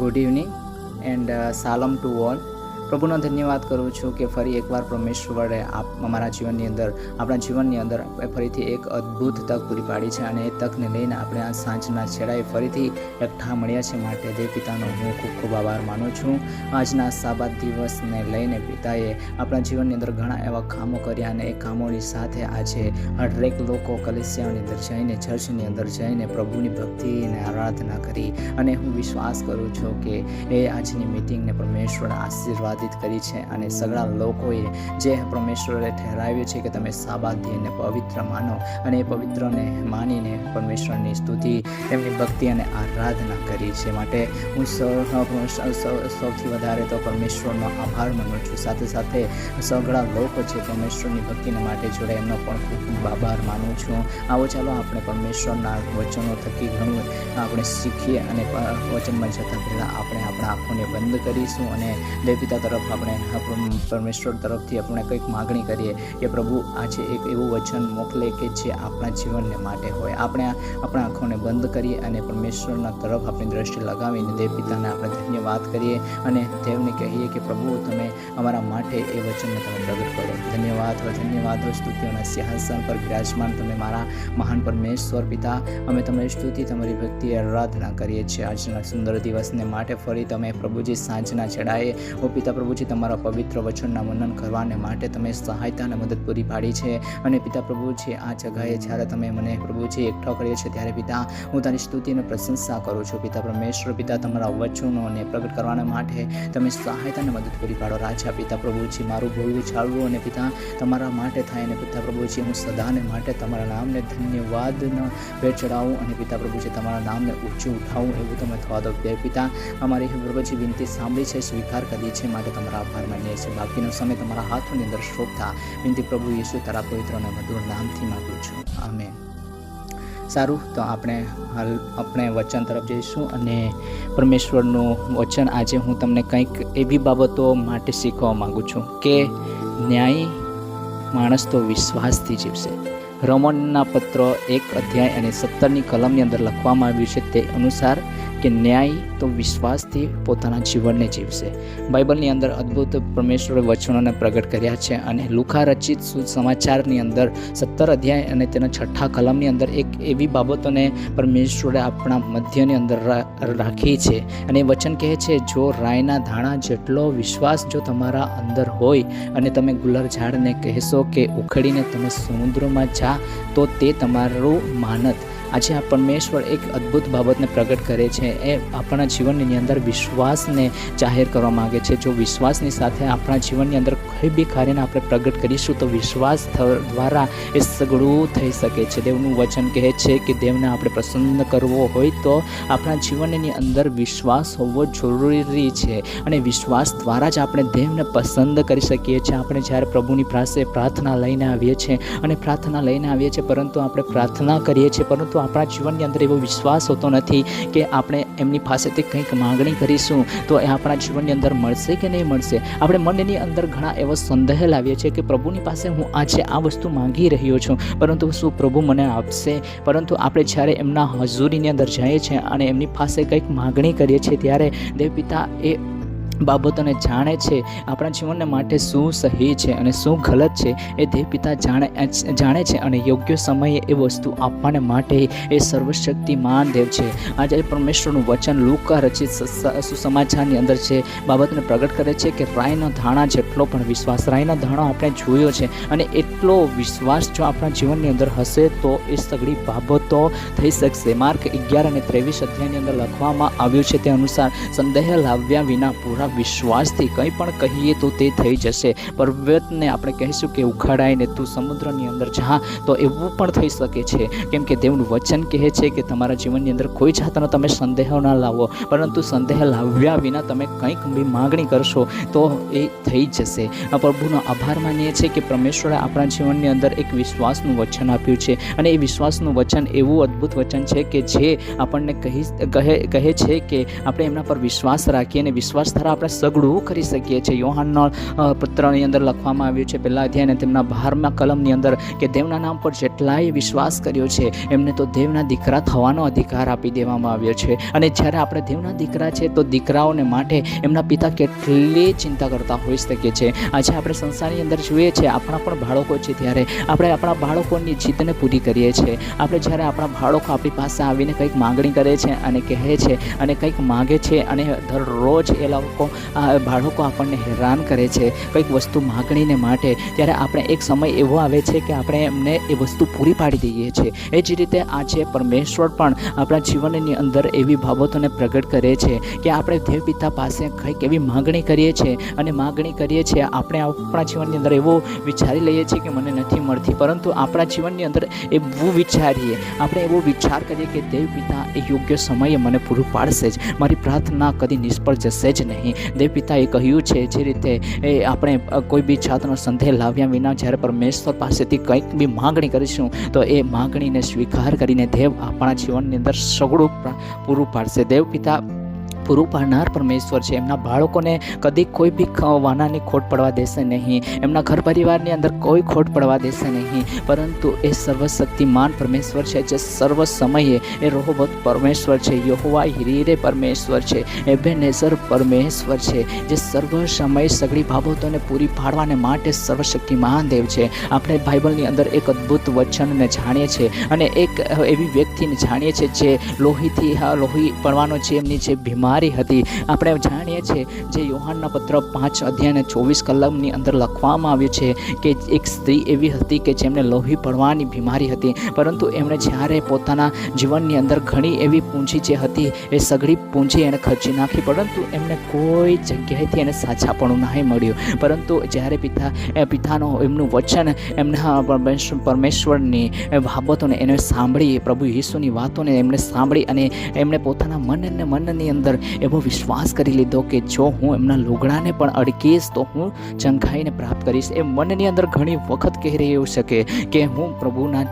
Good evening and સાલમ to all. પ્રભુનો ધન્યવાદ કરું છું કે ફરી એકવાર પરમેશ્વરે અમારા જીવનની અંદર આપણા જીવનની અંદર ફરીથી એક અદ્ભુત તક પૂરી પાડી છે અને એ તકને લઈને આપણે આ સાંજના છેડાએ ફરીથી એકઠા મળ્યા છે. માટે દેવ પિતાનો હું ખૂબ ખૂબ આભાર માનું છું. આજના સાબાત દિવસને લઈને પિતાએ આપણા જીવનની અંદર ઘણા એવા કામો કર્યા અને એ કામોની સાથે આજે હરેક લોકો કલેસિયાની અંદર જઈને ચર્ચની અંદર જઈને પ્રભુની ભક્તિને આરાધના કરી અને હું વિશ્વાસ કરું છું કે એ આજની મિટિંગને પરમેશ્વર આશીર્વાદિત કરી છે અને સગળા લોકોએ જે પરમેશ્વરે ઠહેરાવ્યું છે કે તમે સાબાત દિનને પવિત્ર માનો અને એ પવિત્રને માનીને પરમેશ્વરની સ્તુતિ તેમની ભક્તિ અને આરાધના કરી છે. માટે હું સૌથી વધારે તો પરમેશ્વરનો આભાર માનું છું. સાથે સાથે સગળા લોકો છે પરમેશ્વરની ભક્તિને માટે જોડે એમનો પણ ખૂબ ખૂબ આભાર માનું છું. આવો ચાલો આપણે પરમેશ્વરના વચનો થકી ઘણું આપણે શીખીએ અને વચનમાં જતાં પહેલાં આપણે આપણા આંખોને બંધ કરીશું અને દેવપિતા તરફ આપણે પરમેશ્વર તરફથી આપણે કંઈક માગણી કરીએ કે પ્રભુ આજે એક એવું વચન મોકલે કે જે આપણા જીવનને માટે હોય. આપણે આપણા આંખોને બંધ કરીએ અને પરમેશ્વરના તરફ આપણી દ્રષ્ટિ લગાવીને દેવપિતાને આપણે ધન્યવાદ કરીએ અને દેવને કહીએ કે પ્રભુ તમે અમારા માટે એ વચનને તમે પ્રગટ કરો. ધન્યવાદ સ્તુતિઓના સિંહાસન પર બિરાજમાન તમે મારા મહાન પરમેશ્વર પિતા, અમે તમને સ્તુતિ તમારી ભક્તિ આરાધના કરીએ છીએ આજના સુંદર દિવસને માટે. ફરી તમે પ્રભુજી સાંજના છેડાએ ઓ પિતા પ્રભુજી તમારા પવિત્ર વચનના વર્ણન કરવાને માટે તમે સહાયતા અને મદદ પૂરી પાડી છે. અને પિતા પ્રભુજી આ જગાએ જ્યારે તમે મને પ્રભુજી એકઠો કર્યો છે ત્યારે પિતા હું તારી સ્તુતિ અને પ્રશંસા કરું છું. પિતા પરમેશ્વર પિતા તમારા વચનોને પ્રગટ કરવાના માટે તમે સહાયતા અને મદદ પૂરી પાડો. રાજા પિતા પ્રભુજી મારું બોલવું ચાલવું અને પિતા તમારા માટે થાય અને પિતા પ્રભુજી હું સદાને માટે તમારા નામને ધન્યવાદનો ભેટ ચડાવું અને પિતા પ્રભુજી તમારા નામને ઊંચું ઉઠાવું એવું તમે થવા દો. પિતા અમારી પ્રભુજી વિનંતી સાંભળી છે, સ્વીકાર કરી છે, માટે તમારા આભાર માનીએ છીએ. બાકીનો સમય તમારા હાથોની અંદર શોભતા વિનંતી પ્રભુ યેસુ તારા પવિત્ર અને મધુર નામથી માગું છું. આમેન. સારું, તો આપણે વચન તરફ જઈશું અને પરમેશ્વરનું વચન આજે હું તમને કંઈક એવી બાબતો માટે શીખવા માગું છું કે ન્યાયી માણસ તો વિશ્વાસથી જીવશે. રોમનના પત્રો 1 અધ્યાય અને 17ની કલમની અંદર લખવામાં આવ્યું છે તે અનુસાર કે ન્યાય તો વિશ્વાસથી પોતાના જીવનને જીવશે. બાઇબલની અંદર અદ્ભુત પરમેશ્વરે વચનોને પ્રગટ કર્યા છે અને લુકા રચિત સમાચારની અંદર 17 અધ્યાય અને તેના 6 કલમની અંદર એક એવી બાબતોને પરમેશ્વરે આપણા મધ્યની અંદર રાખી છે અને વચન કહે છે જો રાઈના ધાણા જેટલો વિશ્વાસ જો તમારા અંદર હોય અને તમે ગુલર ઝાડને કહેશો કે ઉખડીને તમે સમુદ્રમાં જા તો તે તમારું માનત. આજે આ પરમેશ્વર એક અદ્ભુત બાબતને પ્રગટ કરે છે. એ આપણા જીવનની અંદર વિશ્વાસને જાહેર કરવા માગે છે. જો વિશ્વાસની સાથે આપણા જીવનની અંદર કંઈ બી કાર્યને આપણે પ્રગટ કરીશું તો વિશ્વાસ દ્વારા એ સઘળું થઈ શકે છે. દેવનું વચન કહે છે કે દેવને આપણે પ્રસન્ન કરવો હોય તો આપણા જીવનની અંદર વિશ્વાસ હોવો જરૂરી છે અને વિશ્વાસ દ્વારા જ આપણે દેવને પસંદ કરી શકીએ છીએ. આપણે જ્યારે પ્રભુની પાસે પ્રાર્થના લઈને આવીએ છીએ અને પ્રાર્થના લઈને આવીએ છીએ પરંતુ આપણે પ્રાર્થના કરીએ છીએ પરંતુ આપણા જીવનની અંદર એવો વિશ્વાસ હોતો નથી કે આપણે એમની પાસેથી કંઈક માગણી કરીશું તો એ આપણા જીવનની અંદર મળશે કે નહીં મળશે. આપણે મનની અંદર ઘણા એવો સંદેહ લાવીએ છીએ કે પ્રભુની પાસે હું આજે આ વસ્તુ માંગી રહ્યો છું પરંતુ શું પ્રભુ મને આપશે. પરંતુ આપણે જ્યારે એમના હજુરીની અંદર જઈએ છીએ અને એમની પાસે કંઈક માગણી કરીએ છીએ ત્યારે દેવપિતા એ બાબતોને જાણે છે. આપણા જીવનને માટે શું સહી છે અને શું ગલત છે એ દેવપિતા જાણે છે અને યોગ્ય સમયે એ વસ્તુ આપવાને માટે એ સર્વશક્તિમાન દેવ છે. આજે પરમેશ્વરનું વચન લુકા રચિત સુસમાચારની અંદર છે બાબતને પ્રગટ કરે છે કે રાઈના ધાણા જેટલો પણ વિશ્વાસ, રાઈના ધાણો આપણે જોયો છે અને એટલો વિશ્વાસ જો આપણા જીવનની અંદર હશે તો એ સગળી બાબતો થઈ શકશે. માર્ક 11 અને 23 અધ્યાયની અંદર લખવામાં આવ્યું છે તે અનુસાર સંદેહ લાવ્યા વિના પૂરા વિશ્વાસથી કંઈ પણ કહીએ તો તે થઈ જશે. પર્વતને આપણે કહીશું કે ઉખાડાઈને તું સમુદ્રની અંદર જા તો એવું પણ થઈ શકે છે. કેમ કે દેવનું વચન કહે છે કે તમારા જીવનની અંદર કોઈ જાતનો તમે સંદેહ ના લાવો પરંતુ સંદેહ લાવ્યા વિના તમે કંઈક બી માગણી કરશો તો એ થઈ જશે. પ્રભુનો આભાર માનીએ છીએ કે પરમેશ્વરે આપણા જીવનની અંદર એક વિશ્વાસનું વચન આપ્યું છે અને એ વિશ્વાસનું વચન એવું અદ્ભુત વચન છે કે જે આપણને કહે છે કે આપણે એમના પર વિશ્વાસ રાખીએ અને વિશ્વાસ દ્વારા આપણે સઘળું કરી શકીએ છીએ. યોહાનના પત્રની અંદર લખવામાં આવ્યું છે 1 અધ્યાયને તેમના 12મા કલમની અંદર કે દેવના નામ પર જેટલાએ વિશ્વાસ કર્યો છે એમને તો દેવના દીકરા થવાનો અધિકાર આપી દેવામાં આવ્યો છે. અને જ્યારે આપણે દેવના દીકરા છે તો દીકરાઓને માટે એમના પિતા કેટલી ચિંતા કરતા હોઈ શકે છે. આજે આપણે સંસારની અંદર જોઈએ છીએ, આપણા પણ બાળકો છે ત્યારે આપણે આપણા બાળકોની જીદને પૂરી કરીએ છીએ. આપણે જ્યારે આપણા બાળકો આપણી પાસે આવીને કંઈક માગણી કરે છે અને કહે છે અને કંઈક માગે છે અને દરરોજ એ બાળકો આપણને હેરાન કરે છે કંઈક વસ્તુ માગણીને માટે, ત્યારે આપણે એક સમય એવો આવે છે કે આપણે એમને એ વસ્તુ પૂરી પાડી દઈએ છીએ. એ જ રીતે આજે પરમેશ્વર પણ આપણા જીવનની અંદર એવી બાબતોને પ્રગટ કરે છે કે આપણે દેવ પિતા પાસે કંઈક એવી માગણી કરીએ છીએ અને માગણી કરીએ છીએ, આપણે આપણા જીવનની અંદર એવું વિચારી લઈએ છીએ કે મને નથી મળતી, પરંતુ આપણા જીવનની અંદર એવું વિચારીએ, આપણે એવો વિચાર કરીએ કે દેવ પિતા એ યોગ્ય સમયે મને પૂરું પાડશે જ, મારી પ્રાર્થના કદી નિષ્ફળ જશે જ નહીં. દેવ પિતાએ કહ્યું છે જે રીતે આપણે કોઈ બી જાતનો સંદેહ લાવ્યા વિના જ્યારે પરમેશ્વર પાસેથી કંઈક બી માગણી કરીશું તો એ માગણીને સ્વીકાર કરીને દેવ આપણા જીવનની અંદર સઘળું પૂરું પાડશે. દેવ પિતા પૂરું પાડનાર પરમેશ્વર છે. એમના બાળકોને કદી કોઈ બી વાનાની ખોટ પડવા દેશે નહીં, એમના ઘર પરિવારની અંદર કોઈ ખોટ પડવા દેશે નહીં, પરંતુ એ સર્વશક્તિમાન પરમેશ્વર છે જે સર્વ સમયે એ રોહબત પરમેશ્વર છે, યહોવા હીરે પરમેશ્વર છે, એબેનેઝર પરમેશ્વર છે જે સર્વ સમય સગળી બાબતોને પૂરી પાડવાને માટે સર્વશક્તિમાન દેવ છે. આપણે બાઇબલની અંદર એક અદ્ભુત વચનને જાણીએ છીએ અને એક એવી વ્યક્તિને જાણીએ છીએ જે લોહી પડવાનો છે એમની જે બીમારી હતી. આપણે જાણીએ છીએ જે યોહાનના પત્ર 5 અધ્યાય 24 કલમની અંદર લખવામાં આવ્યું છે કે એક સ્ત્રી એવી હતી કે જેમને લોહી પડવાની બીમારી હતી, પરંતુ એમણે જ્યારે પોતાના જીવનની અંદર ઘણી એવી પૂંજી જે હતી એ સઘળી પૂંજી એને ખર્ચી નાખી, પરંતુ એમને કોઈ જગ્યાએથી એને સાચાપણું નહીં મળ્યું. પરંતુ જ્યારે પિતાનો એમનું વચન એમના પરમેશ્વરની બાબતોને એને સાંભળી, પ્રભુ યીશુની વાતોને એમણે સાંભળી અને એમણે પોતાના મનની અંદર એવો વિશ્વાસ કરી લીધો કે જો હું એમના લુગડાને પણ અડકીશ તો હું ચંખાઈને પ્રાપ્ત કરીશ. એ મનની અંદર ઘણી વખત કહી રહ્યું શકે કે હું પ્રભુના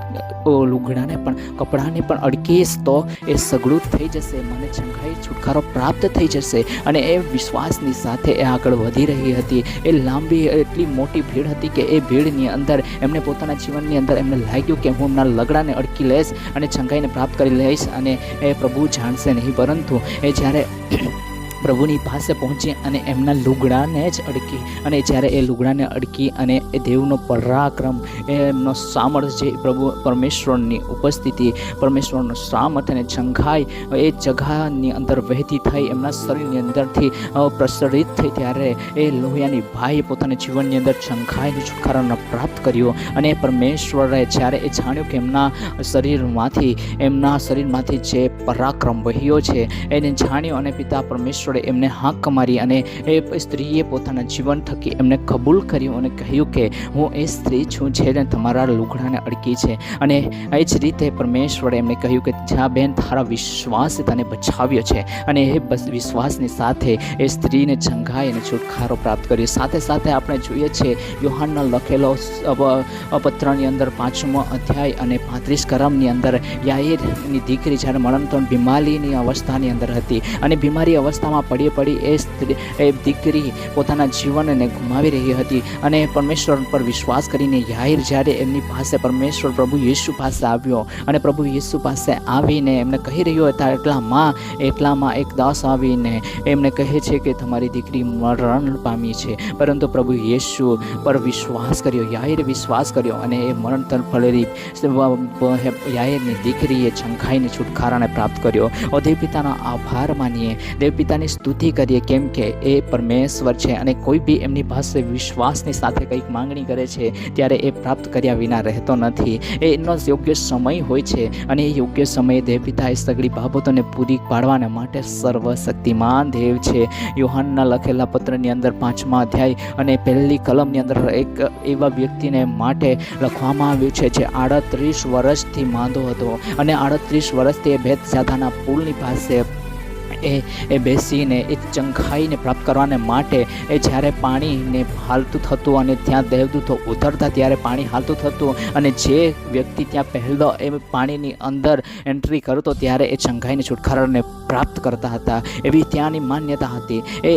લુગડાને પણ કપડાને પણ અડકીશ તો એ સઘળું થઈ જશે, મને ચંખાઈ છુટકારો પ્રાપ્ત થઈ જશે. અને એ વિશ્વાસની સાથે એ આગળ વધી રહી હતી. એ લાંબી એટલી મોટી ભીડ હતી કે એ ભીડની અંદર એમને પોતાના જીવનની અંદર એમને લાગ્યું કે હું એમના લગડાને અડકી લઈશ અને ચંખાઈને પ્રાપ્ત કરી લઈશ અને એ પ્રભુ જાણશે નહીં, પરંતુ એ જ્યારે પ્રભુની પાસે પહોંચી અને એમના લુગડાને જ અડકી અને જ્યારે એ લુગડાને અડકી અને એ દેવનો પરાક્રમ, એમનો સામર્થ જે પ્રભુ પરમેશ્વરની ઉપસ્થિતિ, પરમેશ્વરનો સામર્થ અને ચંખાઈ એ જગાની અંદર વહેતી થઈ, એમના શરીરની અંદરથી પ્રસરિત થઈ, ત્યારે એ લોહિયાની ભાઈએ પોતાના જીવનની અંદર ચંખાઈને છુટકારાનો પ્રાપ્ત કર્યો. અને પરમેશ્વરે જ્યારે એ જાણ્યું કે એમના શરીરમાંથી જે પરાક્રમ વહ્યો છે એને જાણ્યો અને પિતા પરમેશ્વર એમને હાંક મારી અને એ સ્ત્રીએ પોતાના જીવન થકી એમને કબૂલ કર્યું અને કહ્યું કે હું એ સ્ત્રી છું જેને તમારા લુગડાને અડકી છે. અને એ જ રીતે પરમેશ્વરે એમને કહ્યું કે જા બેન, તારા વિશ્વાસે તને બચાવ્યો છે. અને એ વિશ્વાસની સાથે એ સ્ત્રીને ચંગાઈ અને છુટકારો પ્રાપ્ત કર્યો. સાથે સાથે આપણે જોઈએ છીએ યોહાનના લખેલો પત્રની અંદર 5મો અધ્યાય અને 35 કલમની અંદર યાઈરની દીકરી જ્યારે મરણતોડ બીમારીની અવસ્થાની અંદર હતી અને બીમારી અવસ્થામાં પડી એ દીકરી પોતાના જીવનને ગુમાવી રહી હતી અને પરમેશ્વર પર વિશ્વાસ કરીને યાઈર જ્યારે એમની પાસે પરમેશ્વર પ્રભુ યીશુ પાસે આવ્યો અને પ્રભુ યીશુ પાસે આવીને એમને કહી રહ્યો હતા, એટલામાં એક દાસ આવીને એમને કહે છે કે તમારી દીકરી મરણ પામી છે. પરંતુ પ્રભુ યીશુ પર વિશ્વાસ કર્યો, યાઈરે વિશ્વાસ કર્યો અને એ મરણ તરફ ફળેલી યાઈરની દીકરીએ ચંખાઈને છુટકારાને પ્રાપ્ત કર્યો. દેવ પિતાનો આભાર માનીએ, દેવ પિતાની સ્તુતિ કરીએ, કેમ કે એ પરમેશ્વર છે અને કોઈ બી એમની પાસે વિશ્વાસની સાથે કંઈક માંગણી કરે છે ત્યારે એ પ્રાપ્ત કર્યા વિના રહેતો નથી. એનો યોગ્ય સમય હોય છે અને એ યોગ્ય સમયે દેવ પિતા એ સગળી બાબતોને પૂરી પાડવાને માટે સર્વશક્તિમાન દેવ છે. યોહાનના લખેલા પત્રની અંદર 5મા અધ્યાય અને 1 કલમની અંદર એક એવા વ્યક્તિને માટે લખવામાં આવ્યું છે જે 38 વર્ષથી માંદો હતો અને 38 વર્ષથી એ બેતજાદાના પુલની પાસે એ બેસીને એ ચંખાઈને પ્રાપ્ત કરવાને માટે એ જ્યારે પાણીને હાલતું થતું અને ત્યાં દેવદૂતો ઉતરતા ત્યારે પાણી હાલતું થતું અને જે વ્યક્તિ ત્યાં પહેલો એ પાણીની અંદર એન્ટ્રી કરતો ત્યારે એ ચંખાઈને છુટકારાને પ્રાપ્ત કરતા હતા. એવી ત્યાંની માન્યતા હતી. એ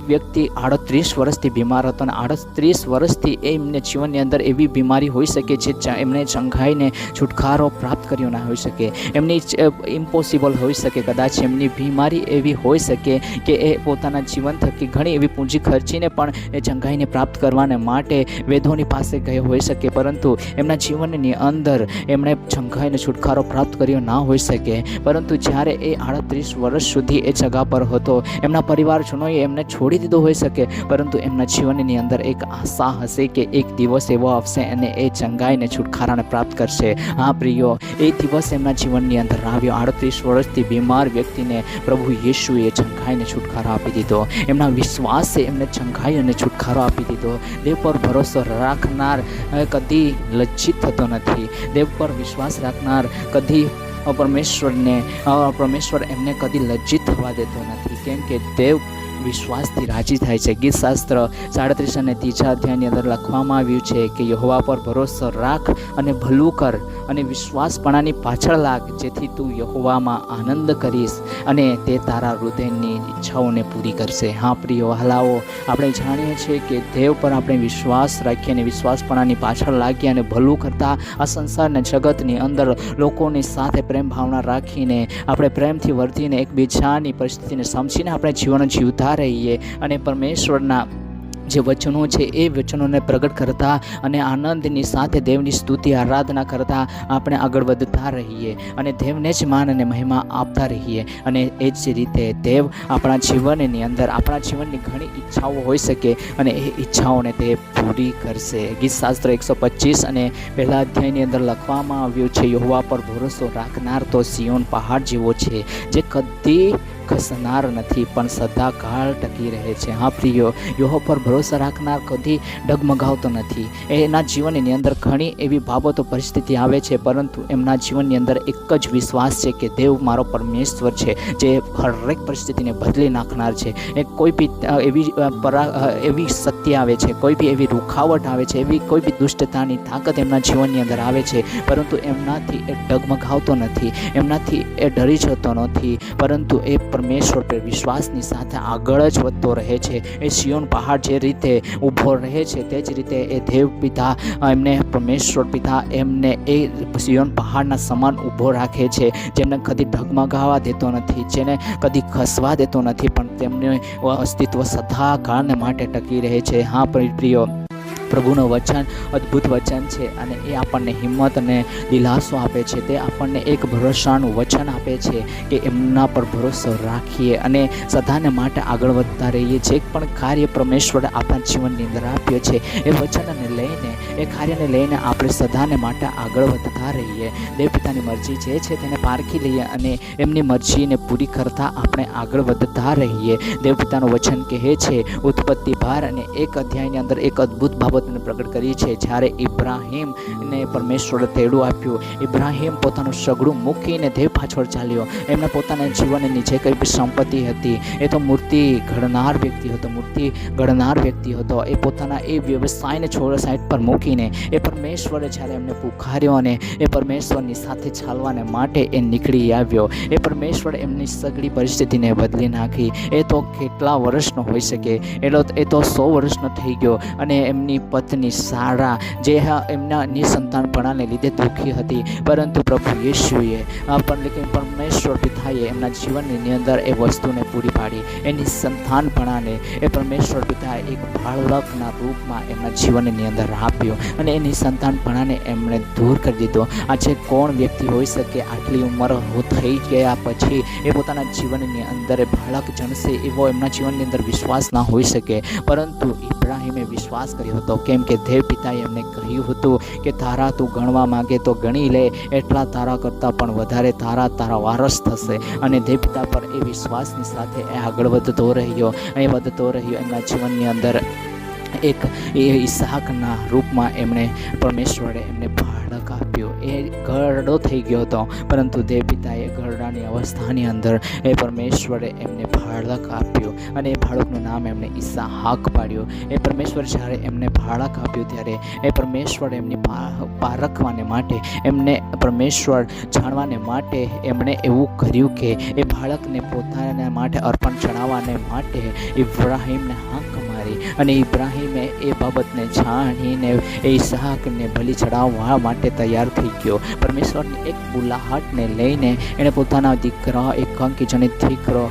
વ્યક્તિ 38 વર્ષથી બીમાર હતો અને 38 વર્ષથી એમને જીવનની અંદર એવી બીમારી હોઈ શકે જે એમને ચંગાઈને છુટકારો પ્રાપ્ત કર્યો ના હોઈ શકે. એમની ઇમ્પોસિબલ હોઈ શકે, કદાચ એમની બીમારી એવી હોઈ શકે કે એ પોતાના જીવન થકી ઘણી એવી પૂંજી ખર્ચીને પણ એ ચંગાઈને પ્રાપ્ત કરવાને માટે વેદોની પાસે ગયો હોઈ શકે, પરંતુ એમના જીવનની અંદર એમણે ચંગાઈને છુટકારો પ્રાપ્ત કર્યો ના હોઈ શકે. પરંતુ જ્યારે એ 38 વર્ષ સુધી એ જગા પર હતો, એમના પરિવારજનોએ એમને છોડી દીધો હોઈ શકે, પરંતુ એમના જીવનની અંદર એક આશા હશે કે એક દિવસ એવો આવશે અને એ ચંગાઈને છુટકારાને પ્રાપ્ત કરશે. હા પ્રિયો, એ દિવસ એમના જીવનની અંદર આવ્યો. 38 વર્ષથી બીમાર વ્યક્તિને પ્રભુ યેશુએ ચંગાઈને છુટકારો આપી દીધો. એમના વિશ્વાસે એમને ચંગાઈ અને છુટકારો આપી દીધો. દેવ પર ભરોસો રાખનાર કદી લજ્જિત થતો નથી. દેવ પર વિશ્વાસ રાખનાર કદી પરમેશ્વર એમને કદી લજ્જિત થવા દેતો નથી, કેમ કે દેવ વિશ્વાસથી રાજી થાય છે. ગીત શાસ્ત્ર 37 અને 3 અધ્યાયની અંદર લખવામાં આવ્યું છે કે યહોવા પર ભરોસો રાખ અને ભલું કર અને વિશ્વાસપણાની પાછળ લાગ, જેથી તું યહોવામાં આનંદ કરીશ અને તે તારા હૃદયની ઈચ્છાઓને પૂરી કરશે. હા પ્રિય વહાલાઓ, આપણે જાણીએ છીએ કે દેવ પર આપણે વિશ્વાસ રાખીએ અને વિશ્વાસપણાની પાછળ લાગીએ અને ભલું કરતા આ સંસારના જગતની અંદર લોકોની સાથે પ્રેમ ભાવના રાખીને આપણે પ્રેમથી વર્તીને એકબીજાની પરિસ્થિતિને સમજીને આપણે જીવન જીવતા રહીએ અને પરમેશ્વરના જે વચનો છે એ વચનોને પ્રગટ કરતા અને આનંદની સાથે દેવની સ્તુતિ આરાધના કરતા આપણે આગળ વધતા રહીએ અને દેવને જ માન અને મહિમા આપતા રહીએ. અને એ જ રીતે દેવ આપણા જીવનની અંદર આપણા જીવનની ઘણી ઈચ્છાઓ હોઈ શકે અને એ ઈચ્છાઓને તે પૂરી કરશે. ગીત શાસ્ત્ર 125 અને 1 અધ્યાયની અંદર લખવામાં આવ્યું છે, યહોવા પર ભરોસો રાખનાર તો સિયોન પહાડ જેવો છે, જે કદી ખસનાર નથી પણ સદાકાળ ટકી રહે છે. હા પ્રિયો, યહોવા પર ભરોસા રાખનાર કદી ડગમગાવતો નથી. એના જીવનની અંદર ઘણી એવી બાબતો પરિસ્થિતિ આવે છે, પરંતુ એમના જીવનની અંદર એક જ વિશ્વાસ છે કે દેવ મારો પરમેશ્વર છે, જે હરેક પરિસ્થિતિને બદલી નાખનાર છે. એ કોઈ બી એવી સત્ય આવે છે, કોઈ બી એવી રૂખાવટ આવે છે, એવી કોઈ બી દુષ્ટતાની તાકાત એમના જીવનની અંદર આવે છે, પરંતુ એમનાથી એ ડગમગાવતો નથી, એમનાથી એ ડરી જતો નથી, પરંતુ એ પરમેશ્વર પર વિશ્વાસની સાથે આગળ જ વધતો રહે છે. એ સિયોન પહાડ જે રીતે ઊભો રહે છે, તે જ રીતે એ દેવ પિતા એમને પરમેશ્વર પિતા એમને એ સિયોન પહાડના સમાન ઊભો રાખે છે, જેમને કદી ડગમગાવા દેતો નથી, જેને કદી ખસવા દેતો નથી, પણ તેમનું અસ્તિત્વ સદા કાળને માટે ટકી રહે છે. હા પ્રિયો, પ્રભુનું વચન અદ્ભુત વચન છે અને એ આપણને હિંમત અને દિલાસો આપે છે. તે આપણને એક ભરોસાનું વચન આપે છે કે એમના પર ભરોસો રાખીએ અને સદાને માટે આગળ વધતા રહીએ. જે પણ કાર્ય પરમેશ્વરે આપણા જીવનની અંદર આપ્યો છે, એ વચનને લઈને, એ કાર્યને લઈને આપણે સદાને માટે આગળ વધતા રહીએ. દેવ પિતાની મરજી જે છે તેને પારખી લઈએ અને એમની મરજીને પૂરી કરતા આપણે આગળ વધતા રહીએ. દેવ પિતાનું વચન કહે છે, ઉત્પત્તિ 12 અને 1 અધ્યાયની અંદર એક અદ્ભુત બાબતને પ્રગટ કરી છે. જ્યારે ઇબ્રાહીમને પરમેશ્વરે તેડું આપ્યું, ઇબ્રાહીમ પોતાનું સગડું મૂકીને દેવ પાછળ ચાલ્યો. એમને પોતાના જીવનની જે કંઈ બી સંપત્તિ હતી, એ તો મૂર્તિ ઘડનાર વ્યક્તિ હતો. એ પોતાના એ વ્યવસાયને સાઈડ પર મૂકીને એ પરમેશ્વરે જ્યારે એમને પુકાર્યો અને એ પરમેશ્વરની સાથે ચાલવાને માટે એ નીકળી આવ્યો. એ પરમેશ્વરે એમની સગડી પરિસ્થિતિને બદલી નાખી. એ તો કેટલા વર્ષનો હોઈ શકે, એ તો 100 વર્ષનો થઈ ગયો અને એમની પત્ની સારા જે એમના નિસંતાનપણાને લીધે દુઃખી હતી, પરંતુ પ્રભુ યેશુએ પરમેશ્વર પિતાએ એમના જીવનની અંદર એ વસ્તુને પૂરી પાડી. એની સંતાનપણાને એ પરમેશ્વર પિતાએ એક બાળકના રૂપમાં એમના જીવનની અંદર આપ્યો અને એની સંતાનપણાને એમણે દૂર કરી દીધો. આજે કોણ વ્યક્તિ હોઈ શકે આટલી ઉંમર થઈ ગયા પછી એ પોતાના જીવનની અંદર બાળક જણશે એવો એમના જીવનની અંદર વિશ્વાસ ના હોઈ શકે, પરંતુ ઇબ્રાહીમે વિશ્વાસ કર્યો હતો, કેમ કે દેવ પિતાએ એમને કહ્યું હતું કે તારા તું ગણવા માંગે તો ગણી લે, એટલા તારા કરતાં પણ વધારે તારા વારસ થશે. અને દેવ પિતા પર એ વિશ્વાસની સાથે એ આગળ વધતો રહ્યો. એમના જીવનની અંદર એક ઈસાકના રૂપમાં પરમેશ્વરે એમને બાળક આપ્યો. એ ઘરડો થઈ ગયો હતો, પરંતુ દેવ પિતાએ ઘરડાને નાની અવસ્થાની અંદર એ પરમેશ્વરે એમને બાળક આપ્યું અને એ બાળકનું નામ એમને ઈસાહાક પાડ્યું. એ પરમેશ્વર જ્યારે એમને બાળક આપ્યું ત્યારે એ પરમેશ્વર એમની પારખવાને માટે, એમને પરમેશ્વર જાણવાને માટે એમણે એવું કર્યું કે એ બાળકને પોતાના માટે અર્પણ ચડાવવાને માટે ઇબ્રાહીમને હાંક મારી અને ઇબ્રાહીમે એ બાબતને જાણીને એ ઈસાહાકને બલિ ચડાવવા માટે તૈયાર થઈ ગયો. પરમેશ્વરની એક બુલાહટને લઈને એણે પોતાના દીકરા, એકાંકી જનિત દીકરો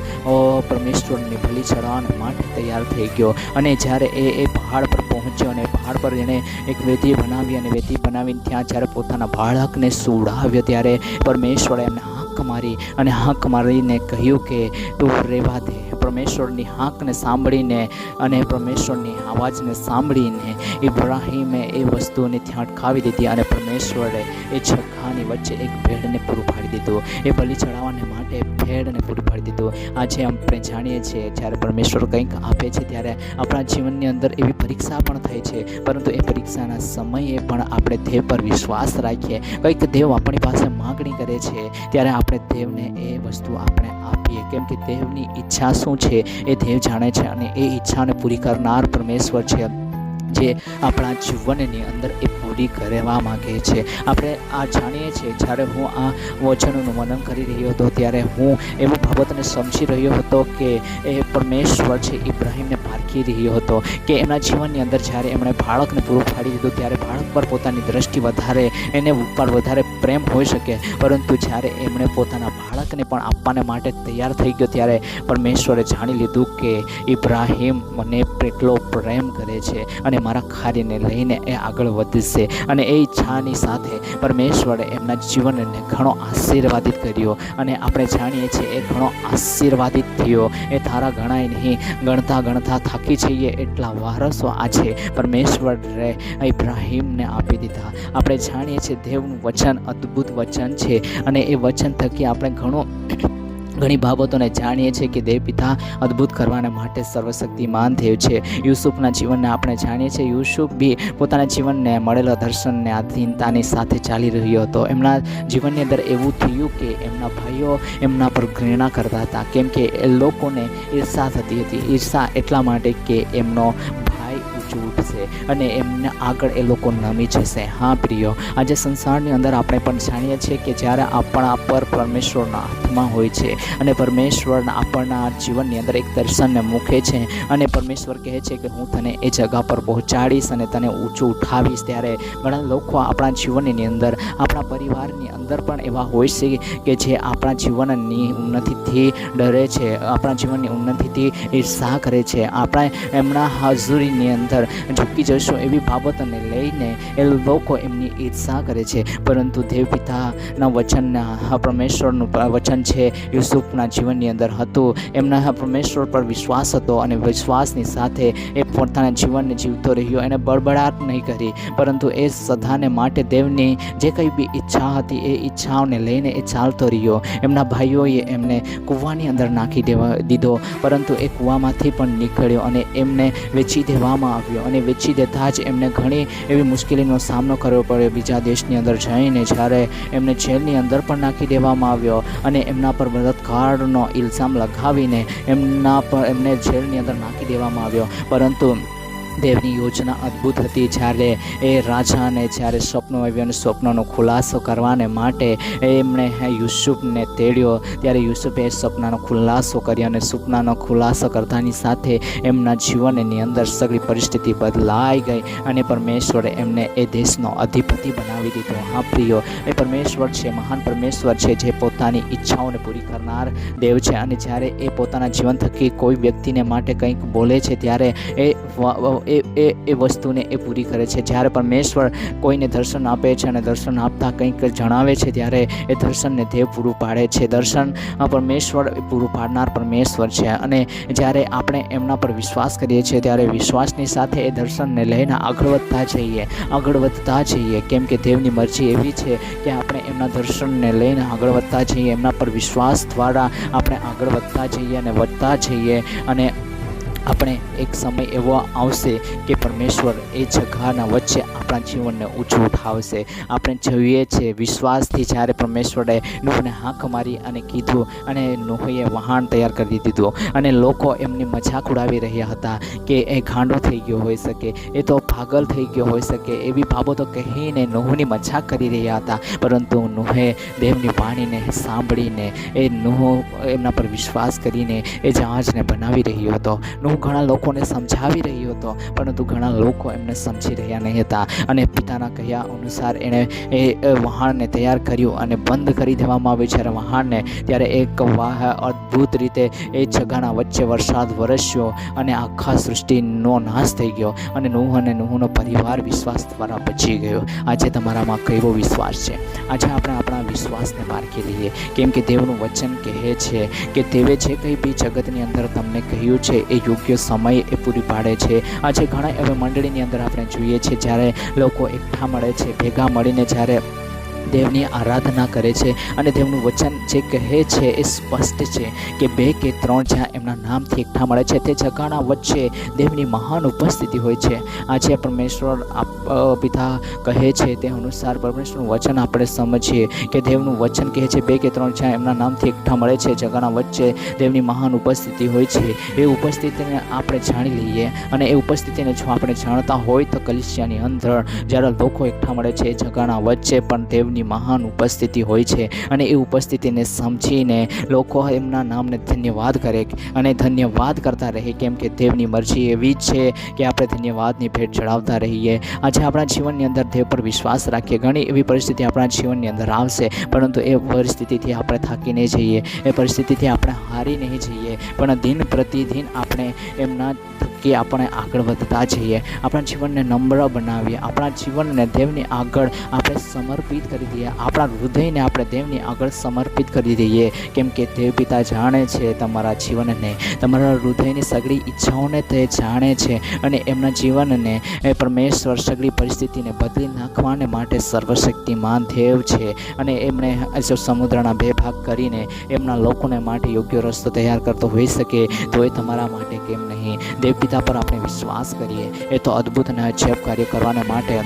પરમેશ્વરની બલિ ચડાવવા માટે તૈયાર થઈ ગયો. અને જ્યારે એ પહાડ પર પહોંચ્યો અને પહાડ પર એણે એક વેદી બનાવી અને વેદી બનાવીને ત્યાં જ્યારે પોતાના બાળકને સુવડાવ્યો ત્યારે પરમેશ્વરે એમને હાંક મારી અને હાંક મારીને કહ્યું કે તું રહેવા દે. પરમેશ્વરની હાંકને સાંભળીને અને પરમેશ્વરની અવાજને સાંભળીને ઇબ્રાહીમે એ વસ્તુને ત્યાં અટકાવી દીધી અને પરમેશ્વરે એ જગાની વચ્ચે એક ભેડને પૂરું પાડી દીધું. એ બલિ ચડાવવાને માટે ભેડને પૂરું પાડી દીધું. આજે આપણે જાણીએ છીએ જ્યારે પરમેશ્વર કંઈક આપે છે ત્યારે આપણા જીવનની અંદર એવી પરીક્ષા પણ થાય છે, પરંતુ એ પરીક્ષાના સમયે પણ આપણે દેવ પર વિશ્વાસ રાખીએ. કંઈક દેવ આપણી પાસે માગણી કરે છે ત્યારે આપણે દેવને એ વસ્તુ આપણે આપીએ, કેમ કે દેવની ઈચ્છા શું છે એ દેવ જાણે છે અને એ ઈચ્છાને પૂરી કરનાર પરમેશ્વર છે જે આપણા જીવનની અંદર એ પૂરી કરવા માગે છે. આપણે આ જાણીએ છીએ. જ્યારે હું આ વચનોનું મનન કરી રહ્યો હતો ત્યારે હું એવી બાબતને સમજી રહ્યો હતો કે એ પરમેશ્વર છે ઇબ્રાહીમને પારખી રહ્યો હતો કે એમના જીવનની અંદર જ્યારે એમણે બાળકને પૂરું પાડી દીધું ત્યારે બાળક પર પોતાની દ્રષ્ટિ વધારે, એને ઉપર વધારે પ્રેમ હોઈ શકે, પરંતુ જ્યારે એમણે પોતાના બાળકને પણ આપવાને માટે તૈયાર થઈ ગયો ત્યારે પરમેશ્વરે જાણી લીધું કે ઇબ્રાહીમ મને કેટલો પ્રેમ કરે છે અને મારા કાર્યને લઈને એ આગળ વધશે. અને એ ઈચ્છાની સાથે પરમેશ્વરે એમના જીવનને ઘણો આશીર્વાદિત કર્યો અને આપણે જાણીએ છીએ એ ઘણો આશીર્વાદિત થયો. એ તારા ગણાય નહીં, ગણતા થાકી જઈએ એટલા વારસો આજે પરમેશ્વરે ઇબ્રાહીમને આપી દીધા. આપણે જાણીએ છીએ દેવનું વચન અદ્ભુત વચન છે અને એ વચન થકી આપણે ઘણી બાબતોને જાણીએ છીએ કે દેવ પિતા અદ્ભુત કરવાને માટે સર્વશક્તિમાન દેવ છે. યુસુફના જીવનને આપણે જાણીએ છીએ. યુસુફ બી પોતાના જીવનને મળેલા દર્શનને આધીનતાની સાથે ચાલી રહ્યો હતો. એમના જીવનની અંદર એવું થયું કે એમના ભાઈઓ એમના પર ઘૃણા કરતા હતા, કેમ કે એ લોકોને ઈર્ષા થતી હતી. ઈર્ષા એટલા માટે કે એમનો ઉઠશે અને એમને આગળ એ લોકો નમી જશે. હા પ્રિયો, આજે સંસારની અંદર આપણે પણ જાણીએ છીએ કે જ્યારે આપણા પર પરમેશ્વરના હાથમાં હોય છે અને પરમેશ્વર આપણના જીવનની અંદર એક દર્શનને મૂકે છે અને પરમેશ્વર કહે છે કે હું તને એ જગા પર પહોંચાડીશ અને તને ઊંચું ઉઠાવીશ, ત્યારે ઘણા લોકો આપણા જીવનની અંદર, આપણા પરિવારની અંદર પણ એવા હોય છે કે જે આપણા જીવનની ઉન્નતિથી ડરે છે, આપણા જીવનની ઉન્નતિથી ઈર્ષા કરે છે. આપણે એમના હાજરીની અંદર ઝૂકી જશું એવી બાબતોને લઈને એ લોકો એમની ઈર્ષા કરે છે, પરંતુ દેવ પિતાના વચનના પરમેશ્વરનું વચન છે યુસુફના જીવનની અંદર હતું. એમના પરમેશ્વર પર વિશ્વાસ હતો અને વિશ્વાસની સાથે એ પોતાના જીવનને જીવતો રહ્યો. એને બળબડાટ નહીં કરી, પરંતુ એ સદાને માટે દેવની જે કંઈ બી ઈચ્છા હતી એ ઈચ્છાઓને લઈને એ ચાલતો રહ્યો. એમના ભાઈઓએ એમને કૂવાની અંદર નાખી દીધો, પરંતુ એ કૂવામાંથી પણ નીકળ્યો અને એમને વેચી દેવામાં આવ્યો અને વેચી દેતા જ એમને ઘણી એવી મુશ્કેલીનો સામનો કરવો પડ્યો. બીજા દેશની અંદર જઈને જ્યારે એમને જેલની અંદર પણ નાખી દેવામાં આવ્યો અને એમના પર બળાત્કારનો ઇલ્ઝામ લગાવીને એમને જેલની અંદર નાખી દેવામાં આવ્યો. પરંતુ દેવની યોજના અદ્ભુત હતી. જ્યારે એ રાજાને જ્યારે સ્વપ્નો આવ્યો અને સ્વપ્નનો ખુલાસો કરવાને માટે એમણે યુસુફને તેડ્યો, ત્યારે યુસુફે સપનાનો ખુલાસો કર્યો અને સપનાનો ખુલાસો કરતાની સાથે એમના જીવનની અંદર સગળી પરિસ્થિતિ બદલાઈ ગઈ અને પરમેશ્વરે એમને એ દેશનો અધિપતિ બનાવી દીધો. હા પ્રિયો, એ પરમેશ્વર છે, મહાન પરમેશ્વર છે જે પોતાની ઈચ્છાઓને પૂરી કરનાર દેવ છે. અને જ્યારે એ પોતાના જીવન થકી કોઈ વ્યક્તિને માટે કંઈક બોલે છે ત્યારે એ વસ્તુને એ પૂરી કરે છે. જ્યારે પરમેશ્વર કોઈને દર્શન આપે છે અને દર્શન આપતા કંઈક જણાવે છે ત્યારે એ દર્શનને દેવ પૂરું પાડે છે. દર્શન પરમેશ્વર પૂરું પાડનાર પરમેશ્વર છે અને જ્યારે આપણે એમના પર વિશ્વાસ કરીએ છીએ ત્યારે વિશ્વાસની સાથે એ દર્શનને લઈને આગળ વધતા જઈએ, કેમ કે દેવની મરજી એવી છે કે આપણે એમના દર્શનને લઈને આગળ વધતા જઈએ. એમના પર વિશ્વાસ દ્વારા આપણે આગળ વધતા જઈએ અને વધતા જઈએ અને આપણે એક સમય એવો આવશે કે પરમેશ્વર એ જગાના વચ્ચે આપણા આપણા જીવનને ઊંચું ઉઠાવશે. આપણે જોઈએ છીએ વિશ્વાસથી જ્યારે પરમેશ્વરે નૂહને હાંક મારી અને કીધું, અને નૂહે વહાણ તૈયાર કરી દીધું, અને લોકો એમની મજાક ઉડાવી રહ્યા હતા કે એ ગાંડો થઈ ગયો હોઈ શકે, એ તો પાગલ થઈ ગયો હોઈ શકે, એવી બાબતો કહીને નૂહની મજાક કરી રહ્યા હતા. પરંતુ નૂહે દેવની વાણીને સાંભળીને એ નૂહ એમના પર વિશ્વાસ કરીને એ જહાજને બનાવી રહ્યો હતો. નૂહ ઘણા લોકોને સમજાવી રહ્યો હતો, પરંતુ ઘણા લોકો એમને સમજી રહ્યા નહીં હતા. અને પિતાના કહ્યા અનુસાર એણે એ વહાણને તૈયાર કર્યું અને બંધ કરી દેવામાં આવ્યું. જ્યારે વહાણને ત્યારે એક અદ્ભુત રીતે એ જગાના વચ્ચે વરસાદ વરસ્યો અને આખા સૃષ્ટિનો નાશ થઈ ગયો, અને નૂહ અને નૂહનો પરિવાર વિશ્વાસ દ્વારા બચી ગયો. આજે તમારામાં કેવો વિશ્વાસ છે? આજે આપણે આપણા વિશ્વાસને પારખી લઈએ, કેમ કે દેવનું વચન કહે છે કે દેવે જે કંઈ બી જગતની અંદર તમને કહ્યું છે એ યોગ્ય સમય એ પૂરી પાડે છે. આજે ઘણા એવા મંડળીની અંદર આપણે જોઈએ છીએ જ્યારે લોકો એકઠા મળે છે, ભેગા મળીને જ્યારે દેવની આરાધના કરે છે, અને દેવનું વચન જે કહે છે એ સ્પષ્ટ છે કે 2 કે 3 જ્યાં એમના નામથી એકઠા મળે છે તે જગાના વચ્ચે દેવની મહાન ઉપસ્થિતિ હોય છે. આજે પરમેશ્વર પિતા કહે છે તે અનુસાર પરમેશ્વરનું વચન આપણે સમજીએ કે દેવનું વચન કહે છે 2 કે 3 જ્યાં એમના નામથી એકઠા મળે છે જગાના વચ્ચે દેવની મહાન ઉપસ્થિતિ હોય છે. એ ઉપસ્થિતિને આપણે જાણી લઈએ, અને એ ઉપસ્થિતિને જો આપણે જાણતા હોય તો કલીસિયાની અંદર જ્યારે લોકો એકઠા મળે છે જગાના વચ્ચે પણ દેવની મહાન ઉપસ્થિતિ હોય છે, અને એ ઉપસ્થિતિને સમજીને લોકો એમના નામને ધન્યવાદ કરે અને ધન્યવાદ કરતા રહે, કેમ કે દેવની મરજી એવી જ છે કે આપણે ધન્યવાદની ભેટ ચડાવતા રહીએ. આજે આપણા જીવનની અંદર દેવ પર વિશ્વાસ રાખીએ. ઘણી એવી પરિસ્થિતિ આપણા જીવનની અંદર આવશે, પરંતુ એ પરિસ્થિતિથી આપણે થાકી નહીં જઈએ, એ પરિસ્થિતિથી આપણે હારી નહીં જઈએ, પણ દિન પ્રતિદિન આપણે એમના કે આપણે આગળ વધતા જઈએ. આપણા જીવનને નમ્ર બનાવીએ, આપણા જીવનને દેવની આગળ આપણે સમર્પિત કરી દઈએ, આપણા હૃદયને આપણે દેવની આગળ સમર્પિત કરી દઈએ, કેમ કે દેવ પિતા જાણે છે તમારા જીવનને, તમારા હૃદયની સગળી ઈચ્છાઓને તે જાણે છે, અને એમના જીવનને એ પરમેશ્વર સગળી પરિસ્થિતિને બદલી નાખવાને માટે સર્વશક્તિમાન દેવ છે. અને એમણે જો સમુદ્રના 2 ભાગ કરીને એમના લોકોને માટે યોગ્ય રસ્તો તૈયાર કરતો હોઈ શકે તો એ તમારા માટે કેમ નહીં? દેવ પિતા પર આપણે વિશ્વાસ કરીએ. એ તો અદ્ભુત અને અજબ કાર્ય કરવાને માટે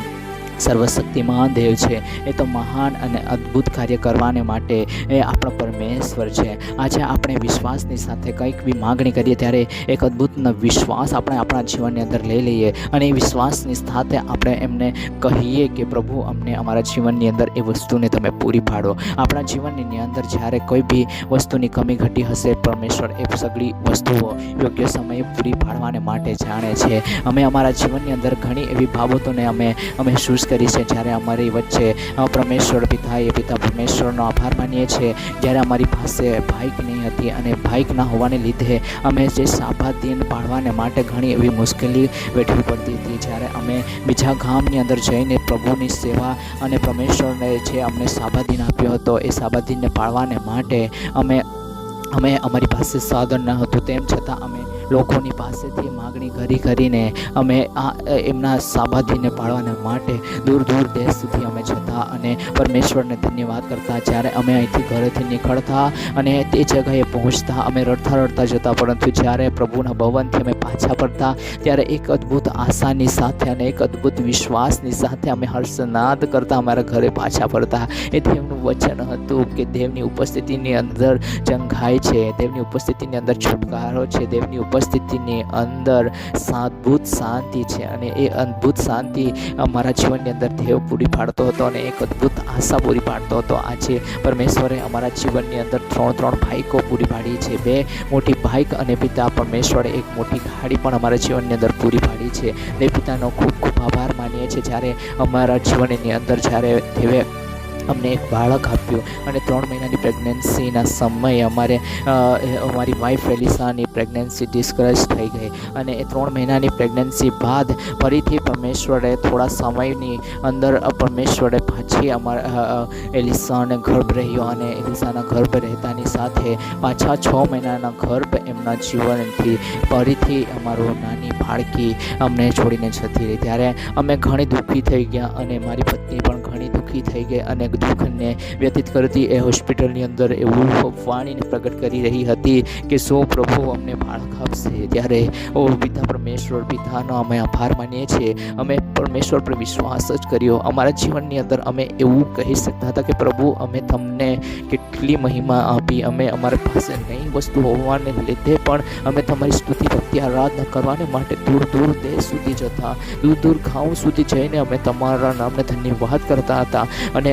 સર્વશક્તિમાન દેવ છે. એ તો મહાન અને અદ્ભુત કાર્ય કરવાને માટે એ આપણા પરમેશ્વર છે. આજે આપણે વિશ્વાસની સાથે કંઈક બી માગણી કરીએ ત્યારે એક અદ્ભુત વિશ્વાસ આપણે આપણા જીવનની અંદર લઈ લઈએ, અને એ વિશ્વાસની સાથે આપણે એમને કહીએ કે પ્રભુ અમને અમારા જીવનની અંદર એ વસ્તુને તમે પૂરી પાડો. આપણા જીવનની અંદર જ્યારે કોઈ બી વસ્તુની કમી ઘટી હશે, પરમેશ્વર એ સગળી વસ્તુઓ યોગ્ય સમયે પૂરી પાડવાને માટે જાણે છે. અમે અમારા જીવનની અંદર ઘણી એવી બાબતોને અમે મહેસૂસ કરી છે, જ્યારે અમારી વચ્ચે પરમેશ્વર પિતા પરમેશ્વરનો આભાર માનીએ છીએ. જ્યારે અમારી પાસે બાઇક નહીં હતી, અને બાઇક ના હોવાને લીધે અમે જે સાબાત દિન પાડવાને માટે ઘણી એવી મુશ્કેલી વેઠવી પડતી હતી, જ્યારે અમે બીજા ગામની અંદર જઈને પ્રભુની સેવા અને પરમેશ્વરને જે અમને સાબાત દિન આપ્યો હતો એ સાબાત દિનને પાળવાને માટે અમે અમારી પાસે સાધન ન હતું, તેમ છતાં અમે લોકોની પાસેથી માગણી કરીને અમે એમના સાબાદીને પાળવાને માટે દૂર દેશ સુધી અમે જતા અને પરમેશ્વરને ધન્યવાદ કરતા. જ્યારે અમે અહીંથી ઘરેથી નીકળતા અને તે જગાએ પહોંચતા અમે રડતા જતા, પરંતુ જ્યારે પ્રભુના ભવનથી અમે પાછા પડતા ત્યારે એક અદ્ભુત આશાની સાથે અને એક અદ્ભુત વિશ્વાસની સાથે અમે હર્ષનાદ કરતા અમારા ઘરે પાછા પડતા. એ દેવનું વચન હતું કે દેવની ઉપસ્થિતિની અંદર જંઘાય છે, દેવની ઉપસ્થિતિની અંદર છુટકારો છે, દેવની ઉપસ્થિતિની અંદર અદ્ભુત શાંતિ છે, અને એ અદ્ભુત શાંતિ અમારા જીવનની અંદર દેવ પૂરી પાડતો હતો અને એક અદ્ભુત આશા પૂરી પાડતો હતો. આજે પરમેશ્વરે અમારા જીવનની અંદર 3 બાઇકો પૂરી પાડી છે, 2 મોટી બાઇક, અને પિતા પરમેશ્વરે એક મોટી ગાડી પણ અમારા જીવનની અંદર પૂરી પાડી છે. દેવ પિતાનો ખૂબ આભાર માનીએ છીએ. જ્યારે અમારા જીવનની અંદર જ્યારે દેવે અમને એક બાળક આપ્યું અને 3 મહિનાની પ્રેગ્નન્સીના સમયે અમારી વાઈફ એલિસાની પ્રેગ્નન્સી ડિસ્કરેજ થઈ ગઈ, અને એ 3 મહિનાની પ્રેગ્નન્સી બાદ ફરીથી પરમેશ્વરે થોડા સમયની અંદર પરમેશ્વરે પાછી એલિસાને ગર્ભ રહ્યો, અને એલિસાના ગર્ભ રહેતાની સાથે પાછા 6 મહિનાના ગર્ભ એમના જીવનથી ફરીથી અમારો નાની બાળકી અમને છોડીને જતી રહી. ત્યારે અમે ઘણી દુઃખી થઈ ગયા, અને મારી પત્ની પણ ઘણી દુઃખી દુઃખી થઈ ગઈ અને દુઃખને વ્યતીત કરતી એ હોસ્પિટલની અંદર એવું વાણીને પ્રગટ કરી રહી હતી કે શું પ્રભુ અમને બાળક આપશે. ત્યારે ઓ પિતા પરમેશ્વર, પિતાનો અમે આભાર માનીએ છીએ. અમે પરમેશ્વર પર વિશ્વાસ જ કર્યો. અમારા જીવનની અંદર અમે એવું કહી શકતા હતા કે પ્રભુ અમે તમને કેટલી મહિમા આપી. અમે અમારી પાસે નહીં વસ્તુ હોવાને લીધે પણ અમે તમારી સ્તુતિ ભક્તિ આરાધના કરવાને માટે દૂર દૂર દેશ સુધી જતા, દૂર દૂર ગામ સુધી જઈને અમે તમારા નામને ધન્યવાદ કરતા હતા. અને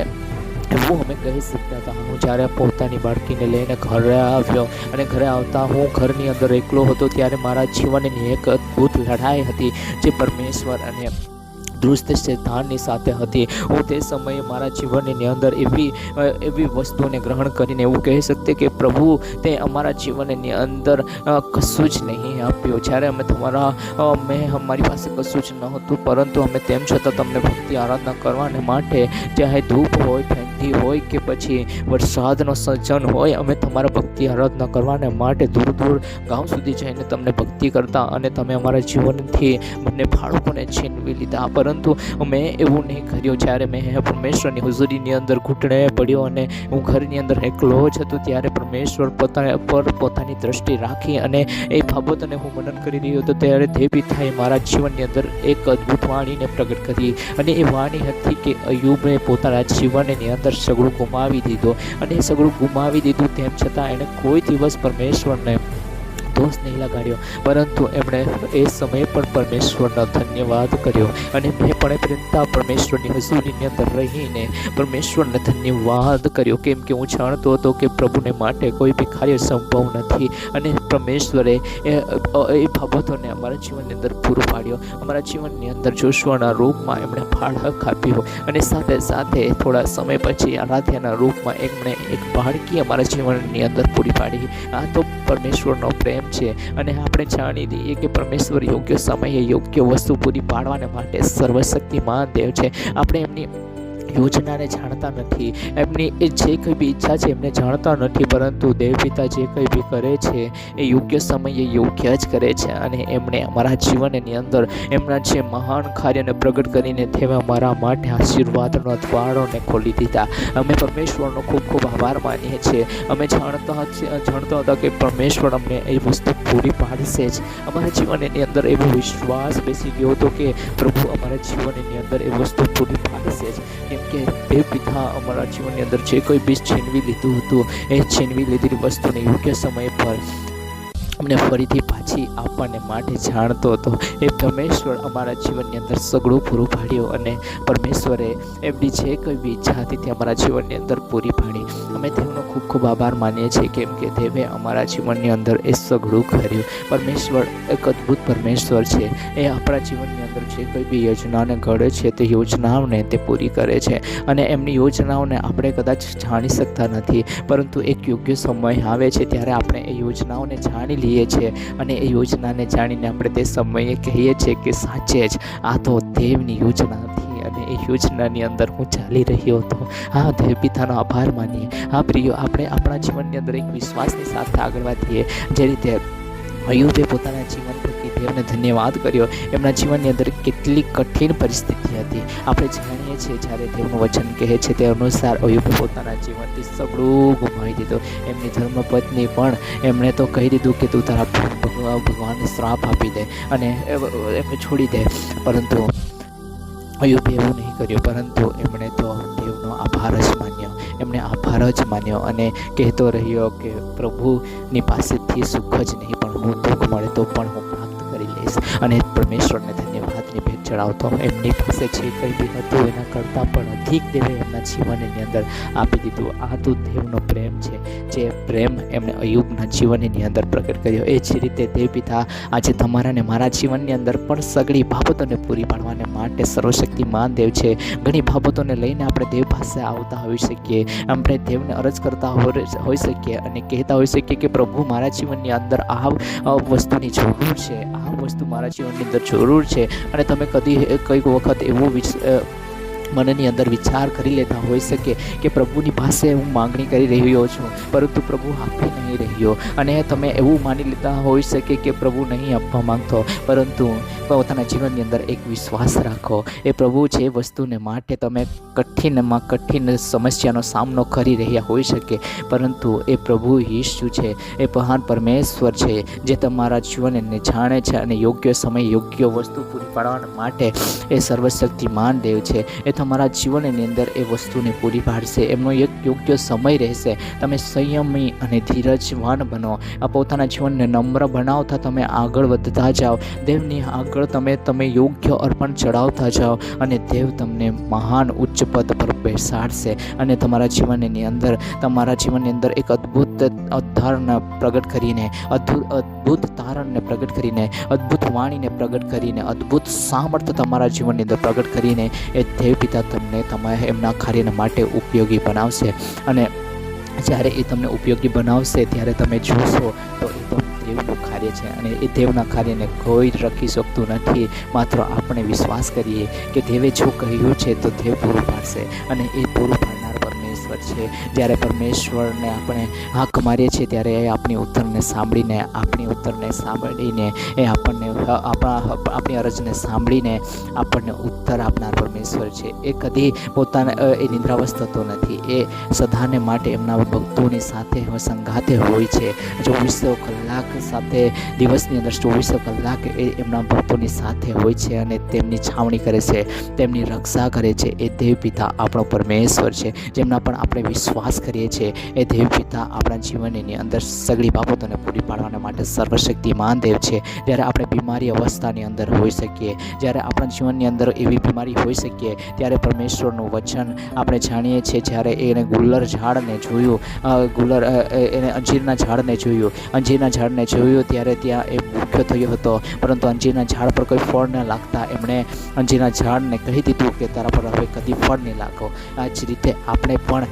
એવું અમે કહી શકતા હતા. હું જ્યારે પોતાની બાળકીને લઈને ઘરે આવ્યો અને ઘરે આવતા હું ઘરની અંદર એકલો હતો ત્યારે મારા જીવનની એક અદ્ભુત લડાઈ હતી જે પરમેશ્વર અને દુષ્ટ શૈતાનની સાથે હતી. હું તે સમયે મારા જીવનની અંદર એવી વસ્તુઓને ગ્રહણ કરીને એવું કહી શકते કે પ્રભુ તે અમારા જીવનની અંદર કશું જ નહીં આપ્યું. જ્યારે અમારી પાસે કશું જ નહોતું, પરંતુ અમે તેમ છતાં તમને ભક્તિ આરાધના કરવાને માટે, ચાહે ધૂપ હોય, ઠંડી હોય કે પછી વરસાદનો સર્જન હોય, અમે તમારા ભક્તિ આરાધના કરવાને માટે દૂર દૂર ગામ સુધી જઈને તમને ભક્તિ કરતા અને તમે અમારા જીવનથી બંને બાળકોને છીનવી લીધા. પરંતુ મેં એવું નહીં કર્યું. જ્યારે મેં પરમેશ્વરની હુજૂરીની અંદર ઘૂંટણે પડ્યો અને હું ઘરની અંદર એકલો જ હતો ત્યારે પરમેશ્વર પોતાની દ્રષ્ટિ રાખી અને એ બાબતને હું મનન કરી રહ્યો હતો ત્યારે તે પિતાએ મારા જીવનની અંદર એક અદ્ભુત વાણીને પ્રગટ કરી. અને એ વાણી હતી કે અય્યુબે પોતાના જીવનની અંદર સગળું ગુમાવી દીધું અને એ સગળું ગુમાવી દીધું તેમ છતાં એણે કોઈ દિવસ પરમેશ્વરને દોષ નહીં લગાડ્યો, પરંતુ એમણે એ સમયે પણ પરમેશ્વરનો ધન્યવાદ કર્યો. અને મેં પણ પ્રેમતા પરમેશ્વરની હજુરીની અંદર રહીને પરમેશ્વરને ધન્યવાદ કર્યો, કેમ કે હું જાણતો હતો કે પ્રભુને માટે કોઈ બી કાર્ય સંભવ નથી. અને પરમેશ્વરે એ બાબતોને અમારા જીવનની અંદર પૂરું પાડ્યો. અમારા જીવનની અંદર જોશુઆના રૂપમાં એમણે બાળક આપ્યો અને સાથે સાથે થોડા સમય પછી આરાધ્યાના રૂપમાં એમણે એક બાળકી અમારા જીવનની અંદર પૂરી પાડી. આ તો પરમેશ્વરનો પ્રેમ છે. અને આપણે જાણી લઈએ કે પરમેશ્વર યોગ્ય સમયે યોગ્ય વસ્તુ પૂરી પાડવાને માટે સર્વશક્તિમાન દેવ છે. આપણે એમની યોજનાને જાણતા નથી, એમની એ જે કંઈ બી ઈચ્છા છે એમને જાણતા નથી, પરંતુ દેવપિતા જે કંઈ બી કરે છે એ યોગ્ય સમયે યોગ્ય જ કરે છે. અને એમણે અમારા જીવનની અંદર એમના જે મહાન કાર્યને પ્રગટ કરીને તેમાં અમારા માટે આશીર્વાદનો દ્વારોને ખોલી દીધા. અમે પરમેશ્વરનો ખૂબ ખૂબ આભાર માનીએ છીએ. અમે જાણતા હતા કે પરમેશ્વર અમને એ વસ્તુ પૂરી પાડશે જ. અમારા જીવનની અંદર એવો વિશ્વાસ બેસી ગયો હતો કે પ્રભુ અમારા જીવનની અંદર એ વસ્તુ પૂરી પાડશે જ. કેમ કે તે પિતા અમારા જીવનની અંદર જે કોઈ બી છીનવી લીધું હતું એ છીનવી લીધેલી વસ્તુને યોગ્ય સમય પર અમને ફરીથી પાછી આપવાને માટે જાણતો હતો. એ પરમેશ્વર અમારા જીવનની અંદર સગળું પૂરું પાડ્યું અને પરમેશ્વરે એમની જે કંઈ બી ઈચ્છા હતી તે અમારા જીવનની અંદર પૂરી પાડી. અમે તેમનો ખૂબ ખૂબ આભાર માનીએ છીએ, કેમ કે દેવે અમારા જીવનની અંદર એ સગળું કર્યું. પરમેશ્વર એક અદ્ભુત પરમેશ્વર છે. એ આપણા જીવનની અંદર જે કંઈ બી યોજનાઓને ઘડે છે તે યોજનાઓને તે પૂરી કરે છે. અને એમની યોજનાઓને આપણે કદાચ જાણી શકતા નથી, પરંતુ એક યોગ્ય સમય આવે છે ત્યારે આપણે એ યોજનાઓને જાણી લઈએ છીએ અને એ યોજનાને જાણીને આપણે તે સમયે કહીએ છીએ કે સાચે જ આ તો દેવની યોજના હતી અને એ યોજનાની અંદર હું ચાલી રહ્યો હતો. હા, દેવ પિતાનો આભાર માનીએ. હા પ્રિયો, આપણે આપણા જીવનની અંદર એક વિશ્વાસની સાથે આગળ વધીએ. જે રીતે અય્યુબે પોતાના જીવન થકી દેવને ધન્યવાદ કર્યો. એમના જીવનની અંદર કેટલી કઠિન પરિસ્થિતિ હતી. આપણે જાણીએ છીએ જ્યારે દેવનું વચન કહે છે તે અનુસાર અય્યુબે પોતાના જીવનથી સગળું ગુમાવી દીધું. એમની ધર્મપત્ની પણ એમણે તો કહી દીધું કે તું તારા ભગવાનને શ્રાપ આપી દે અને એમને છોડી દે, પરંતુ અય્યુબે એવું નહીં કર્યું, પરંતુ એમણે તો દેવનો આભાર જ માન્યો. એમણે આભાર જ માન્યો અને કહેતો રહ્યો કે પ્રભુની પાસેથી સુખ જ નહીં પણ હું દુઃખ મળે તો પણ હું પ્રાપ્ત કરી લઈશ. અને પરમેશ્વરને ધન્યવાદની ભેટ ચડાવતો એમની પાસે જે કંઈ બી હતું એના કરતાં પણ અધિક દેવે એમના જીવનની અંદર આપી દીધું. આ તો દેવનો પ્રેમ છે, જે પ્રેમ એમણે અય્યુબના જીવનની અંદર પ્રગટ કર્યો. એ જ રીતે દેવ પિતા આજે તમારા ને મારા જીવનની અંદર પણ સગળી બાબતોને પૂરી પાડવાને માટે સર્વશક્તિમાન દેવ છે. ઘણી બાબતોને લઈને આપણે દેવ પાસે આવતા હોઈ શકીએ, આપણે દેવને અરજ કરતા હોઈ શકીએ અને કહેતા હોઈ શકીએ કે પ્રભુ મારા જીવનની અંદર આ વસ્તુની જરૂર છે, આ વસ્તુ મારા જીવનની અંદર જરૂર છે. અને તમે કઈક વખત એવું મનની અંદર વિચાર કરી લેતા હોઈ શકે કે પ્રભુની પાસે હું માંગણી કરી રહ્યો છું, પરંતુ પ્રભુ આપી નહીં રહ્યો, અને તમે એવું માની લેતા હોઈ શકે કે પ્રભુ નહીં આપવા માંગતો, પરંતુ પોતાના જીવનની અંદર એક વિશ્વાસ રાખો. એ પ્રભુ જે વસ્તુને માટે તમે કઠિન સમસ્યાનો સામનો કરી રહ્યા હોઈ શકે, પરંતુ એ પ્રભુ ઈસુ છે, એ મહાન પરમેશ્વર છે, જે તમારા જીવનને જાણે છે અને યોગ્ય સમય યોગ્ય વસ્તુ પૂરી પાડવા માટે એ સર્વશક્તિમાન દેવ છે. એ તમારા જીવનની અંદર એ વસ્તુને પૂરી પાડશે. એમનો એક યોગ્ય સમય રહેશે. તમે સંયમી અને ધીરજવાન બનો. આ પોતાના જીવનને નમ્ર બનાવતા તમે આગળ વધતા જાઓ. દેવની આગળ તમે યોગ્ય અર્પણ ચડાવતા જાઓ, અને દેવ તમને મહાન ઉચ્ચ પદ પર બેસાડશે, અને તમારા જીવનની અંદર એક અદ્ભુત તારણને પ્રગટ કરીને, અદ્ભુત વાણીને પ્રગટ કરીને, અદ્ભુત સામર્થ્ય તમારા જીવનની અંદર પ્રગટ કરીને એ દેવ પિતા તમને એમના કાર્ય માટે ઉપયોગી બનાવશે. અને જ્યારે એ તમને ઉપયોગી બનાવશે ત્યારે તમે જોશો તો એ તો દેવનું કાર્ય છે, અને એ દેવના કાર્યને કોઈ રખી શકતું નથી. માત્ર આપણે વિશ્વાસ કરીએ કે દેવે જો કહ્યું છે તો દેવ પૂરું પાડશે, અને એ પૂરું પાડનાર પરમેશ્વર છે. જ્યારે પરમેશ્વરને આપણે હાક મારીએ છીએ ત્યારે એ આપણી ઉત્તરને સાંભળીને એ આપણી અરજને સાંભળીને આપણને ઉત્તર આપનાર પરમેશ્વર છે. એ કદી એ નિદ્રાવસ્થ થતો નથી. એ સદાને માટે એમના ભક્તોની સાથે સંગાથે હોય છે. 24 કલાક સાથે દિવસની અંદર 24 કલાક એ એમના ભક્તોની સાથે હોય છે, અને તેમની છાવણી કરે છે, તેમની રક્ષા કરે છે. એ દેવ પિતા આપણો પરમેશ્વર છે, જેમના પણ આપણે વિશ્વાસ કરીએ છીએ. એ દેવ પિતા આપણા જીવનની અંદર સગળી બાબતોને પૂરી પાડવા માટે સર્વશક્તિમાન દેવ છે. જ્યારે આપણે બીમારી અવસ્થાની અંદર હોઈ શકીએ, જ્યારે આપણા જીવનની અંદર એવી બીમારી હોઈ શકીએ, ત્યારે પરમેશ્વરનું વચન આપણે જાણીએ છીએ. જ્યારે એને ગુલર ઝાડને જોયું, એને અંજીરના ઝાડને જોયું ત્યારે ત્યાં એ ભૂખ્યો થયો હતો, પરંતુ અંજીરના ઝાડ પર કોઈ ફળ ન લાગતા એમણે અંજીરના ઝાડને કહી દીધું કે તારા પર હવે કદી ફળ નહીં લાગો. આ જ રીતે આપણે પણ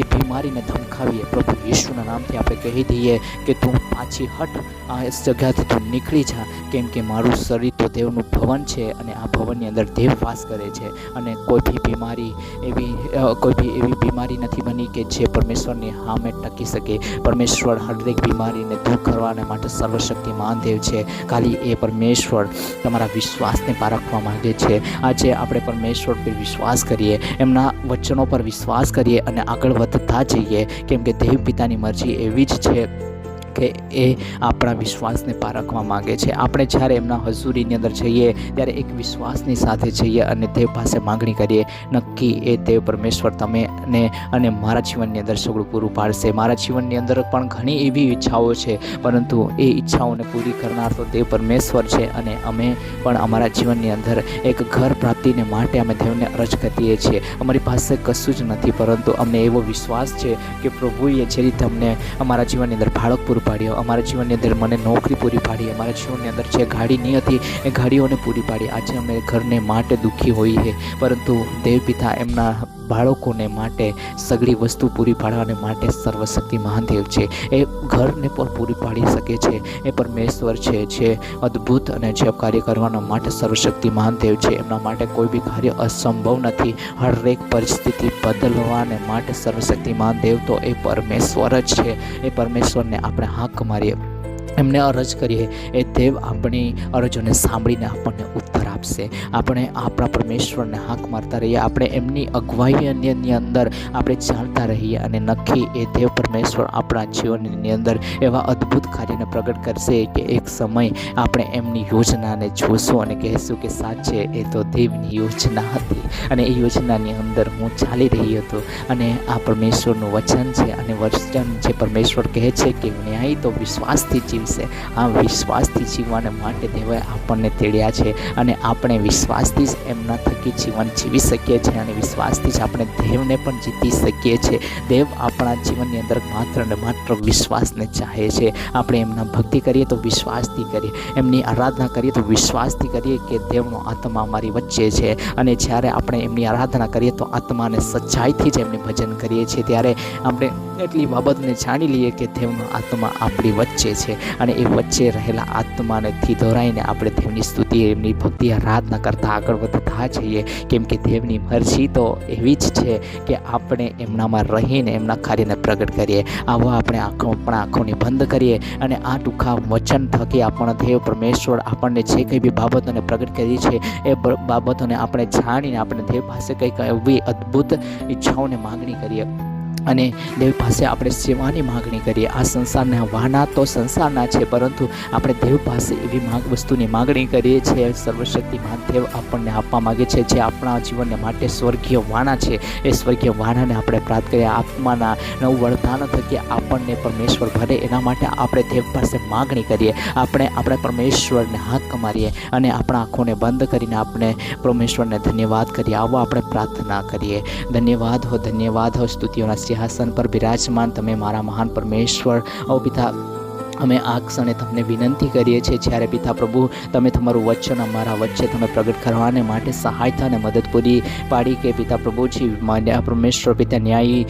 એ બીમારીને ધમકાવીએ. પ્રભુ ઈસુના નામથી આપણે કહી દઈએ કે તું પાછી હટ, આ જગ્યાથી તું નીકળી જા, કેમ કે મારું શરીર તો દેવનું ભવન છે, અને આ ભવનની અંદર દેવ વાસ કરે છે. અને કોઈ બી એવી બીમારી નથી બની કે જે પરમેશ્વરની સામે ટકી શકે. પરમેશ્વર હરેક બીમારીને દૂર કરવા માટે સર્વશક્તિમાન દેવ છે. ખાલી એ પરમેશ્વર તમારા વિશ્વાસને પારખવા માંગે છે. આજે આપણે પરમેશ્વર પર વિશ્વાસ કરીએ, એમના વચનો પર વિશ્વાસ કરીએ અને આગળ વધતા જઈએ, કેમ કે દેવ પિતાની મરજી એવી જ છે કે એ આપણા વિશ્વાસને પારખવા માગે છે. આપણે જ્યારે એમના હજુરીની અંદર જઈએ ત્યારે એક વિશ્વાસની સાથે જઈએ અને દેવ પાસે માંગણી કરીએ. નક્કી એ દેવ પરમેશ્વર તમે અને મારા જીવનની અંદર સગળું પૂરું પાડશે. મારા જીવનની અંદર પણ ઘણી એવી ઈચ્છાઓ છે, પરંતુ એ ઈચ્છાઓને પૂરી કરનાર તો દેવ પરમેશ્વર છે. અને અમે પણ અમારા જીવનની અંદર એક ઘર પ્રાપ્તિને માટે અમે દેવને અરજ કરીએ છીએ. અમારી પાસે કશું જ નથી, પરંતુ અમને એવો વિશ્વાસ છે કે પ્રભુએ જે રીતે અમને અમારા જીવનની અંદર બાળક પૂરું પાડ્યો, અમારા જીવનની અંદર મને નોકરી પૂરી પાડી, અમારા જીવનની અંદર જે ગાડી નહીં હતી એ ગાડીઓને પૂરી પાડી. આજે અમે ઘરને માટે દુઃખી હોઈએ, પરંતુ દેવ પિતા એમના બાળકોને માટે સગળી વસ્તુ પૂરી પાડવાને માટે સર્વશક્તિ મહાદેવ છે. એ ઘરને પણ પૂરી પાડી શકે છે. એ પરમેશ્વર છે જે અદ્ભુત અને જે કાર્ય કરવાના માટે સર્વશક્તિ મહાદેવ છે. એમના માટે કોઈ બી કાર્ય અસંભવ નથી. હરેક પરિસ્થિતિ બદલવાને માટે સર્વશક્તિ મહાદેવ તો એ પરમેશ્વર જ છે. એ પરમેશ્વરને આપણે હાક મારીએ, એમને અરજ કરીએ, એ દેવ આપણી અરજોને સાંભળીને આપણને ઉત્તર આપશે. આપણે આપણા પરમેશ્વરને હાક મારતા રહીએ, આપણે એમની અગવાઈની અંદર આપણે ચાલતા રહીએ, અને નક્કી એ દેવ પરમેશ્વર આપણા જીવનની અંદર એવા અદ્ભુત કાર્યને પ્રગટ કરશે કે એક સમય આપણે એમની યોજનાને જોશું અને કહેશું કે સાચે એ તો દેવની યોજના હતી, અને એ યોજનાની અંદર હું ચાલી રહ્યો હતો. અને આ પરમેશ્વરનું વચન છે, અને વચન જે પરમેશ્વર કહે છે કે ન્યાય તો વિશ્વાસથી જીવશે. આ વિશ્વાસથી જીવવાને માટે દેવે આપણને તેડ્યા છે, અને આપણે વિશ્વાસથી જ એમના થકી જીવન જીવી શકીએ છીએ, અને વિશ્વાસથી જ આપણે દેવને પણ જીતી શકીએ છીએ. દેવ આપણા જીવનની અંદર માત્ર ને માત્ર વિશ્વાસને ચાહે છે. આપણે એમના ભક્તિ કરીએ તો વિશ્વાસથી કરીએ, એમની આરાધના કરીએ તો વિશ્વાસથી કરીએ કે દેવનો આત્મા અમારી વચ્ચે છે. અને જ્યારે આપણે એમની આરાધના કરીએ તો આત્માને સચ્ચાઈથી જ એમને ભજન કરીએ છીએ, ત્યારે આપણે એટલી બાબતને જાણી લઈએ કે દેવનો આત્મા આપણી વચ્ચે છે અને એ વચ્ચે રહેલા આત્માનેથી દોરાઈને આપણે દેવની સ્તુતિ એમની ભક્તિ આરાધના કરતાં આગળ વધતા જઈએ, કેમ કે દેવની મરજી તો એવી જ છે કે આપણે એમનામાં રહીને એમના કાર્યને પ્રગટ કરીએ. આવો આપણે આપણા આંખોને બંધ કરીએ અને આ ટૂંકા વચન થકી આપણો દેવ પરમેશ્વર આપણને જે કંઈ બી બાબતોને પ્રગટ કરી છે એ બાબતોને આપણે જાણીને આપણે દેવ પાસે કંઈક એવી અદ્ભુત ઈચ્છાઓને માગણી કરીએ અને દેવ પાસે આપણે સેવાની માગણી કરીએ. આ સંસારના વાના તો સંસારના છે, પરંતુ આપણે દેવ પાસે એવી વસ્તુની માગણી કરીએ છીએ સર્વશક્તિમાન દેવ આપણને આપવા માગે છે, જે આપણા જીવનને માટે સ્વર્ગીય વાના છે. એ સ્વર્ગીય વાનાને આપણે પ્રાર્થ કરીએ. આત્માના નવું વરદાન થકી આપણને પરમેશ્વર ભરે એના માટે આપણે દેવ પાસે માગણી કરીએ. આપણે પરમેશ્વરને હાથ મારીએ અને આપણા આંખોને બંધ કરીને આપણે પરમેશ્વરને ધન્યવાદ કરીએ. આવો આપણે પ્રાર્થના કરીએ. ધન્યવાદ હો સ્તુતિઓના સિંહાસન પર બિરાજમાન તમે મારા મહાન પરમેશ્વર. ઓ પિતા, અમે આ ક્ષણે તમને વિનંતી કરીએ છીએ, જ્યારે પિતા પ્રભુ તમે તમારું વચન અમારા વચ્ચે તમે પ્રગટ કરવાને માટે સહાયતા અને મદદ પૂરી પાડી કે પિતા પ્રભુજી પરમેશ્વર પિતા ન્યાયી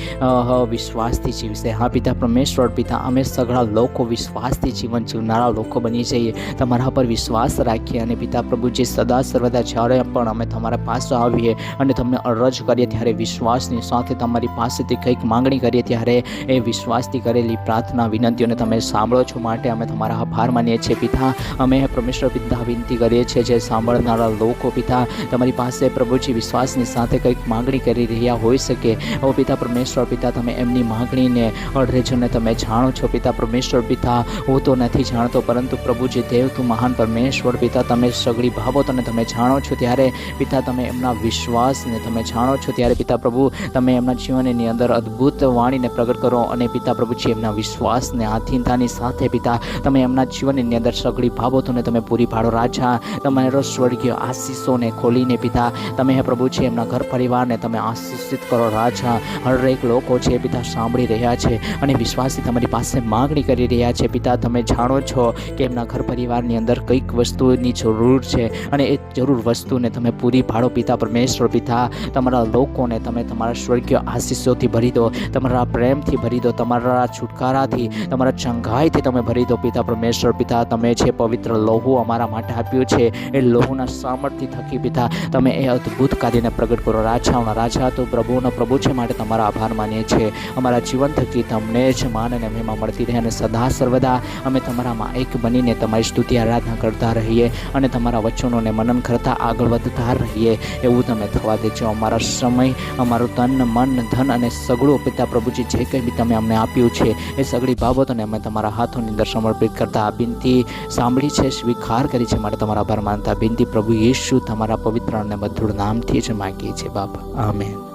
વિશ્વાસથી જીવશે. હા પિતા પરમેશ્વર પિતા, અમે સઘળા લોકો વિશ્વાસથી જીવન જીવનારા લોકો બની જઈએ, તમારા પર વિશ્વાસ રાખીએ અને પિતા પ્રભુજી સદા સર્વદા જ્યારે પણ અમે તમારા પાસે આવીએ અને તમને અરજ કરીએ ત્યારે વિશ્વાસની સાથે તમારી પાસેથી કંઈક માંગણી કરીએ ત્યારે એ વિશ્વાસથી કરેલી પ્રાર્થના વિનંતીઓને તમે સાંભળો છો માટે અમે તમારા આભાર માનીએ છીએ પિતા. અમે પરમેશ્વર પિતા વિનંતી કરીએ છીએ જે સાંભળનારા લોકો પિતા તમારી પાસે પ્રભુજી વિશ્વાસની સાથે કંઈક માગણી કરી રહ્યા હોઈ શકે. ઓ પિતા પરમેશ્વર પિતા, તમે એમની માગણીને અડધેજોને તમે જાણો છો પિતા પરમેશ્વર પિતા. હું તો નથી જાણતો, પરંતુ પ્રભુજી દેવ તું મહાન પરમેશ્વર પિતા, તમે સગળી બાબતોને તમે જાણો છો ત્યારે પિતા તમે એમના વિશ્વાસને તમે જાણો છો ત્યારે પિતા પ્રભુ તમે એમના જીવનની અંદર અદ્ભુત વાણીને પ્રગટ કરો અને પિતા પ્રભુજી એમના વિશ્વાસને આધીનતાની સાથે પિતા તમે એમના જીવનની અંદર સગળી બાબતોને તમે પૂરી પાડો. રાજા તમારો સ્વર્ગીય આશીષોને ખોલીને પિતા તમે હે પ્રભુ છે એમના ઘર પરિવારને તમે આશીષિત કરો. રાજા હરેક લોકો છે પિતા સાંભળી રહ્યા છે અને વિશ્વાસથી તમારી પાસે માગણી કરી રહ્યા છે પિતા. તમે જાણો છો કે એમના ઘર પરિવારની અંદર કઈક વસ્તુની જરૂર છે અને એ જરૂર વસ્તુને તમે પૂરી પાડો પિતા પરમેશ્વર પિતા. તમારા લોકોને તમે તમારા સ્વર્ગીય આશીષોથી ભરી દો, તમારા પ્રેમથી ભરી દો, તમારા છુટકારાથી, તમારા ચંગાઈથી તમે ભરી દો પિતા પરમેશ્વર પિતા. તમે જે પવિત્ર લોહુ અમારા માટે આપ્યું છે એ લોહુના સામર્થ્ય થકી પિતા તમે એ અદ્ભુત કાર્યને પ્રગટ કરો. રાજાઓના રાજા તો પ્રભુના પ્રભુ છે માટે તમારા આભાર માનીએ છીએ. અમારા જીવન થકી તમને જ માન અને મહિમા મળતી રહે અને સદા સર્વદા અમે તમારામાં એક બનીને તમારી સ્તુતિ આરાધના કરતા રહીએ અને તમારા વચનોને મનન કરતા આગળ વધતા રહીએ એવું તમે થવા દેજો. અમારા સમય, અમારું તન, મન, ધન અને સગળું પિતા પ્રભુજી જે કંઈ બી તમે અમને આપ્યું છે એ સગળી બાબતોને અમે તમારા હાથોની અંદર સમર્પિત કરતા આ બિનતી સાંભળી છે, સ્વીકાર કરી છે માટે તમારા આભાર માનતા બિનતી પ્રભુ યેશુ તમારા પવિત્ર અને મધુર નામથી જ માગીએ છીએ બાપા. આમેન.